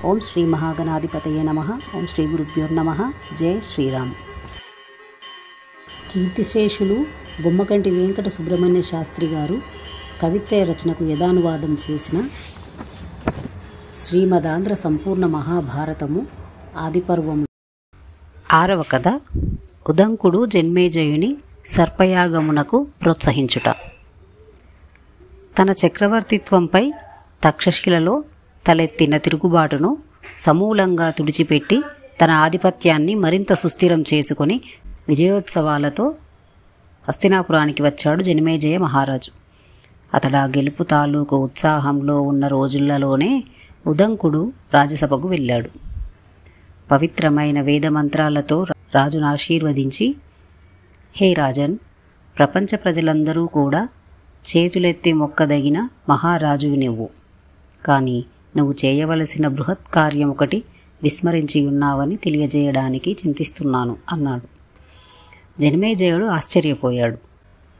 ఓం శ్రీ మహాగణాధిపతయే నమః. ఓం శ్రీ గురుభ్యో నమః. జై శ్రీరామ్. కీర్తిశేషులు బొమ్మకంటి వెంకట సుబ్రహ్మణ్య శాస్త్రి గారు కవిత్రయ రచనకు యథానువాదం చేసిన శ్రీమదాంధ్ర సంపూర్ణ మహాభారతము ఆదిపర్వం 6వ కథ. ఉదంకుడు జన్మేజయుని సర్పయాగమునకు ప్రోత్సహించుట. తన చక్రవర్తిత్వంపై తక్షశిలలో తలెత్తిన తిరుగుబాటును సమూలంగా తుడిచిపెట్టి తన ఆధిపత్యాన్ని మరింత సుస్థిరం చేసుకుని విజయోత్సవాలతో హస్తినాపురానికి వచ్చాడు జనమేజయ మహారాజు. అతడా గెలుపు తాలూకు ఉత్సాహంలో ఉన్న రోజులలోనే ఉదంకుడు రాజసభకు వెళ్ళాడు. పవిత్రమైన వేదమంత్రాలతో రాజును ఆశీర్వదించి, హే రాజన్, ప్రపంచ ప్రజలందరూ కూడా చేతులెత్తి మొక్కదగిన మహారాజువి నువ్వు. కానీ నువ్వు చేయవలసిన బృహత్ కార్యం ఒకటి విస్మరించి ఉన్నావని తెలియజేయడానికి చింతిస్తున్నాను అన్నాడు. జనమేజయుడు ఆశ్చర్యపోయాడు.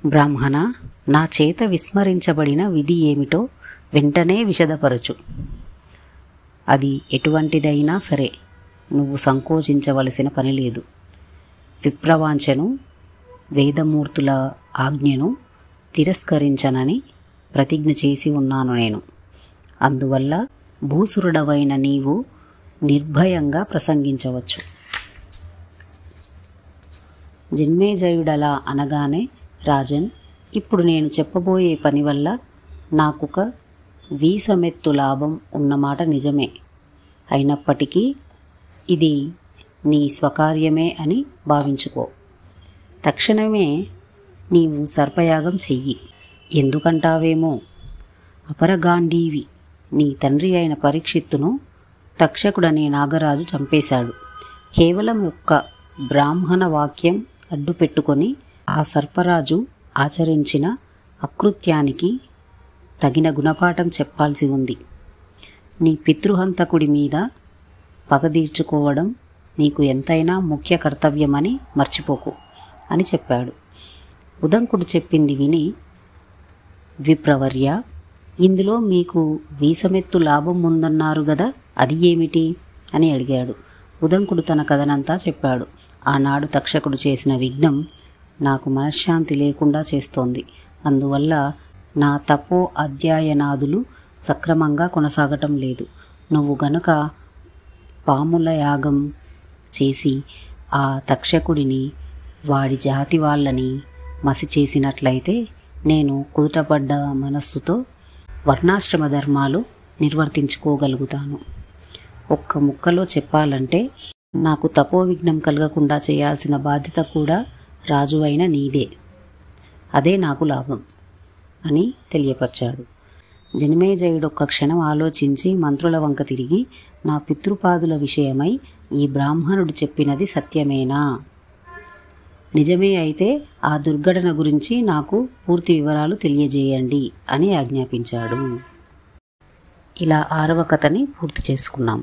బ్రాహ్మణ, నా చేత విస్మరించబడిన విధి ఏమిటో వెంటనే విశదపరచు. అది ఎటువంటిదైనా సరే నువ్వు సంకోచించవలసిన పని లేదు. విప్రవాంఛను, వేదమూర్తుల ఆజ్ఞను తిరస్కరించనని ప్రతిజ్ఞ చేసి ఉన్నాను నేను. అందువల్ల భూసురుడవైన నీవు నిర్భయంగా ప్రసంగించవచ్చు. జన్మేజయుడలా అనగానే, రాజన్, ఇప్పుడు నేను చెప్పబోయే పని వల్ల నాకొక వీసమెత్తు లాభం ఉన్నమాట నిజమే. అయినప్పటికీ ఇది నీ స్వకార్యమే అని భావించుకో. తక్షణమే నీవు సర్పయాగం చెయ్యి. ఎందుకంటావేమో, అపరగాంధీవి నీ తండ్రి అయిన పరీక్షిత్తును తక్షకుడనే నాగరాజు చంపేశాడు. కేవలం ఒక్క బ్రాహ్మణ వాక్యం అడ్డు పెట్టుకొని ఆ సర్పరాజు ఆచరించిన అకృత్యానికి తగిన గుణపాఠం చెప్పాల్సి ఉంది. నీ పితృహంతకుడి మీద పగదీర్చుకోవడం నీకు ఎంతైనా ముఖ్య కర్తవ్యమని మర్చిపోకు అని చెప్పాడు. ఉదంకుడు చెప్పింది విని, విప్రవర్య, ఇందులో మీకు వీసమెత్తు లాభం ఉందన్నారు గదా, అది ఏమిటి అని అడిగాడు. ఉదంకుడు తన కథనంతా చెప్పాడు. ఆనాడు తక్షకుడు చేసిన విఘ్నం నాకు మనశ్శాంతి లేకుండా చేస్తోంది. అందువల్ల నా తపో అధ్యయనాదులు సక్రమంగా కొనసాగటం లేదు. నువ్వు గనుక పాముల యాగం చేసి ఆ తక్షకుడిని, వాడి జాతి వాళ్ళని మసి చేసినట్లయితే నేను కుదుటపడ్డ మనస్సుతో వర్ణాశ్రమ ధర్మాలు నిర్వర్తించుకోగలుగుతాను. ఒక్క ముక్కలో చెప్పాలంటే నాకు తపోవిఘ్నం కలగకుండా చేయాల్సిన బాధ్యత కూడా రాజువైన నీదే. అదే నాకు లాభం అని తెలియపరిచాడు. జనమేజయుడు ఒక్క క్షణం ఆలోచించి మంత్రుల వంక తిరిగి, నా పితృపాదుల విషయమై ఈ బ్రాహ్మణుడు చెప్పినది సత్యమేనా? నిజమే అయితే ఆ దుర్ఘటన గురించి నాకు పూర్తి వివరాలు తెలియజేయండి అని ఆజ్ఞాపించాడు. ఇలా 6వ కథని పూర్తి చేసుకున్నాం.